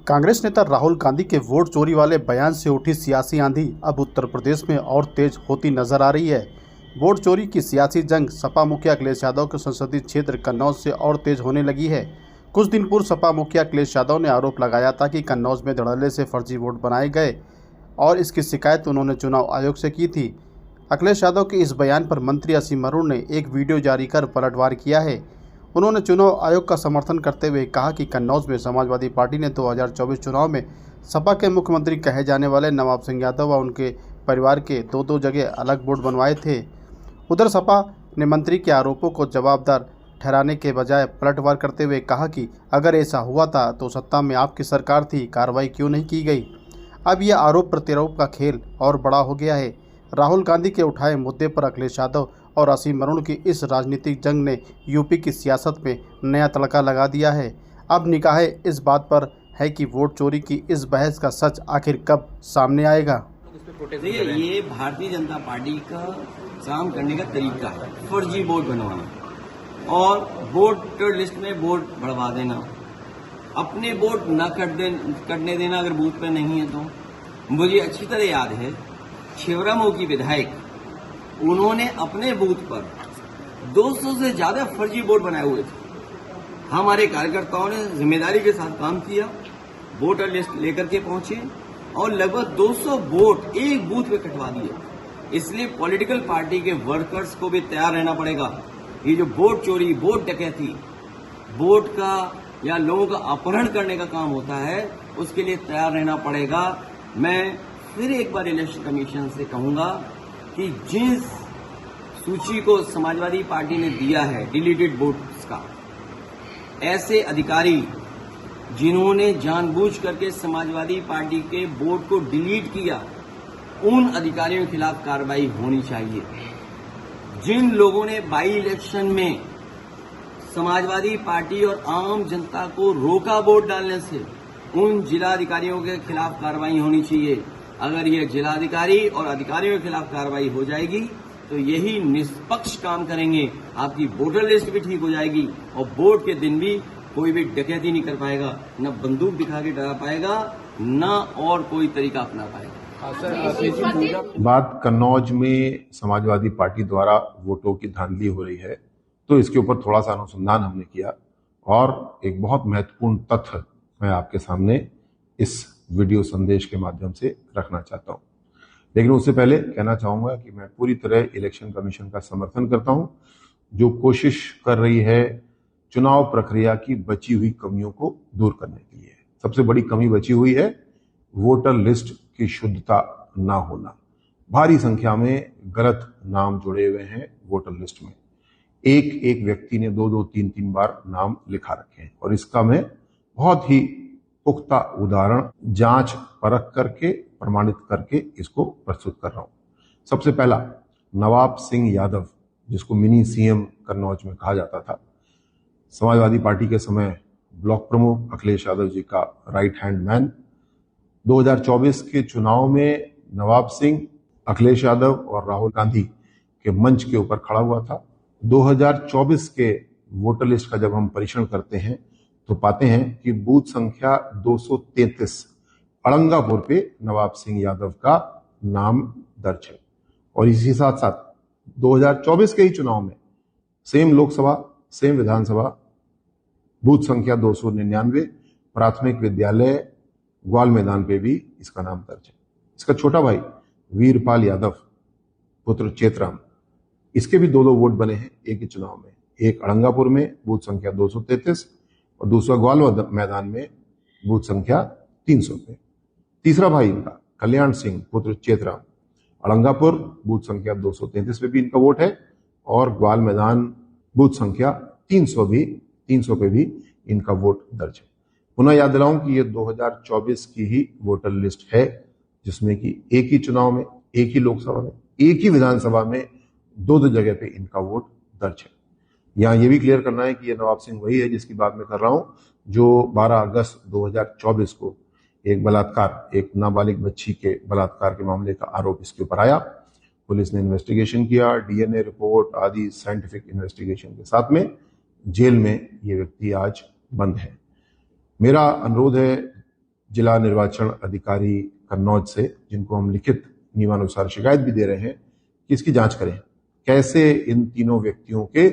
कांग्रेस नेता राहुल गांधी के वोट चोरी वाले बयान से उठी सियासी आंधी अब उत्तर प्रदेश में और तेज होती नजर आ रही है। वोट चोरी की सियासी जंग सपा मुखिया अखिलेश यादव के संसदीय क्षेत्र कन्नौज से और तेज होने लगी है। कुछ दिन पूर्व सपा मुखिया अखिलेश यादव ने आरोप लगाया था कि कन्नौज में धड़ल्ले से फर्जी वोट बनाए गए और इसकी शिकायत उन्होंने चुनाव आयोग से की थी। अखिलेश यादव के इस बयान पर मंत्री असीम अरुण ने एक वीडियो जारी कर पलटवार किया है। उन्होंने चुनाव आयोग का समर्थन करते हुए कहा कि कन्नौज में समाजवादी पार्टी ने 2024 चुनाव में सपा के मुख्यमंत्री कहे जाने वाले नवाब सिंह यादव व उनके परिवार के दो जगह अलग वोट बनवाए थे। उधर सपा ने मंत्री के आरोपों को जवाबदार ठहराने के बजाय पलटवार करते हुए कहा कि अगर ऐसा हुआ था तो सत्ता में आपकी सरकार थी, कार्रवाई क्यों नहीं की गई। अब यह आरोप प्रत्यारोप का खेल और बड़ा हो गया है। राहुल गांधी के उठाए मुद्दे पर अखिलेश यादव और असीम अरुण की इस राजनीतिक जंग ने यूपी की सियासत में नया तड़का लगा दिया है। अब निगाहें इस बात पर है कि वोट चोरी की इस बहस का सच आखिर कब सामने आएगा। देखिए, ये भारतीय जनता पार्टी का काम करने का तरीका है, फर्जी वोट बनवाना और वोटर लिस्ट में वोट बढ़वा देना, अपने वोट न कटने देना अगर बूथ पे नहीं है तो। मुझे अच्छी तरह याद है, छिबरामऊ की विधायक, उन्होंने अपने बूथ पर 200 से ज्यादा फर्जी वोट बनाए हुए थे। हमारे कार्यकर्ताओं ने जिम्मेदारी के साथ काम किया, वोटर लिस्ट लेकर के पहुंचे और लगभग 200 वोट एक बूथ पे कटवा दिए। इसलिए पॉलिटिकल पार्टी के वर्कर्स को भी तैयार रहना पड़ेगा। ये जो वोट चोरी, वोट डकैती, वोट का या लोगों का अपहरण करने का काम होता है, उसके लिए तैयार रहना पड़ेगा। मैं फिर एक बार इलेक्शन कमीशन से कहूंगा कि जिस सूची को समाजवादी पार्टी ने दिया है डिलीटेड वोट्स का, ऐसे अधिकारी जिन्होंने जानबूझ करके समाजवादी पार्टी के वोट को डिलीट किया, उन अधिकारियों के खिलाफ कार्रवाई होनी चाहिए। जिन लोगों ने बाई इलेक्शन में समाजवादी पार्टी और आम जनता को रोका वोट डालने से, उन जिलाधिकारियों के खिलाफ कार्रवाई होनी चाहिए। अगर ये जिलाधिकारी और अधिकारियों के खिलाफ कार्रवाई हो जाएगी तो यही निष्पक्ष काम करेंगे, आपकी वोटर लिस्ट भी ठीक हो जाएगी और वोट के दिन भी कोई भी डकैती नहीं कर पाएगा, न बंदूक दिखा के डरा पाएगा, न और कोई तरीका अपना पाएगा। बात कन्नौज में समाजवादी पार्टी द्वारा वोटों की धांधली हो रही है, तो इसके ऊपर थोड़ा सा अनुसंधान हमने किया और एक बहुत महत्वपूर्ण तथ्य मैं आपके सामने इस वीडियो संदेश के माध्यम से रखना चाहता हूं। लेकिन उससे पहले कहना चाहूंगा कि मैं पूरी तरह इलेक्शन कमीशन का समर्थन करता हूं, जो कोशिश कर रही है चुनाव प्रक्रिया की बची हुई कमियों को दूर करने के लिए। सबसे बड़ी कमी बची हुई है वोटर लिस्ट की शुद्धता ना होना। भारी संख्या में गलत नाम जुड़े हुए हैं वोटर लिस्ट में। एक एक व्यक्ति ने 2-2, 3-3 बार नाम लिखा रखे हैं और इसका मैं बहुत ही पुख्ता उदाहरण जांच परख करके प्रमाणित करके इसको प्रस्तुत कर रहा हूं। सबसे पहला, नवाब सिंह यादव, जिसको मिनी सीएम कन्नौज में कहा जाता था, समाजवादी पार्टी के समय ब्लॉक प्रमुख अखिलेश यादव जी का राइट हैंड मैन। 2024 के चुनाव में नवाब सिंह अखिलेश यादव और राहुल गांधी के मंच के ऊपर खड़ा हुआ था। 2024 के वोटर लिस्ट का जब हम परीक्षण करते हैं तो पाते हैं कि बूथ संख्या 233 अड़ंगापुर पे नवाब सिंह यादव का नाम दर्ज है। और इसी साथ साथ 2024 के ही चुनाव में सेम लोकसभा, सेम विधानसभा, बूथ संख्या 299 प्राथमिक विद्यालय ग्वाल मैदान पे भी इसका नाम दर्ज है। इसका छोटा भाई वीरपाल यादव पुत्र चेतराम, इसके भी 2-2 वोट बने हैं एक ही चुनाव में। एक अड़ंगापुर में बूथ संख्या 233 और दूसरा ग्वाल मैदान में बूथ संख्या 300 पे। तीसरा भाई इनका कल्याण सिंह पुत्र चेतराम, अड़ंगापुर बूथ संख्या 233 पे भी इनका वोट है और ग्वाल मैदान बूथ संख्या 300 पे भी इनका वोट दर्ज है। पुनः याद दिलाऊं कि ये 2024 की ही वोटर लिस्ट है, जिसमें कि एक ही चुनाव में, एक ही लोकसभा में, एक ही विधानसभा में 2-2 जगह पे इनका वोट दर्ज है। यहां ये भी क्लियर करना है कि ये नवाब सिंह वही है जिसकी बात मैं कर रहा हूं, जो 12 अगस्त 2024 को एक नाबालिग बच्ची के बलात्कार के मामले का आरोप इसके ऊपर आया। पुलिस ने इन्वेस्टिगेशन किया, डीएनए रिपोर्ट आदि साइंटिफिक इन्वेस्टिगेशन के साथ में जेल में ये व्यक्ति आज बंद है। मेरा अनुरोध है जिला निर्वाचन अधिकारी कन्नौज से, जिनको हम लिखित नियमानुसार शिकायत भी दे रहे हैं कि इसकी जांच करें, कैसे इन तीनों व्यक्तियों के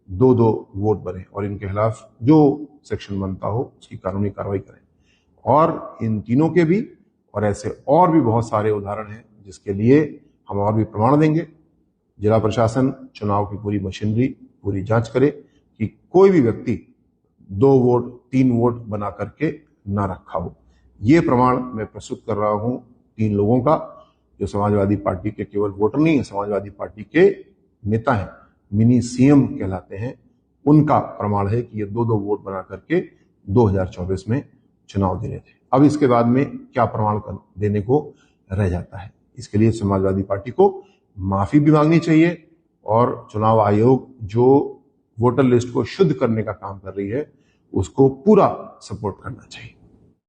2-2 वोट बने और इनके खिलाफ जो सेक्शन बनता हो उसकी कानूनी कार्रवाई करें। और इन तीनों के भी और ऐसे और भी बहुत सारे उदाहरण हैं जिसके लिए हम और भी प्रमाण देंगे। जिला प्रशासन चुनाव की पूरी मशीनरी पूरी जांच करे कि कोई भी व्यक्ति 2 वोट 3 वोट बना करके ना रखा हो। ये प्रमाण मैं प्रस्तुत कर रहा हूं 3 लोगों का, जो समाजवादी पार्टी के केवल वोटर नहीं है, समाजवादी पार्टी के नेता हैं, मिनी सीएम कहलाते हैं। उनका प्रमाण है कि ये 2-2 वोट बना करके 2024 में चुनाव दे रहे थे। अब इसके बाद में क्या प्रमाण देने को रह जाता है? इसके लिए समाजवादी पार्टी को माफी भी मांगनी चाहिए और चुनाव आयोग जो वोटर लिस्ट को शुद्ध करने का काम कर रही है उसको पूरा सपोर्ट करना चाहिए।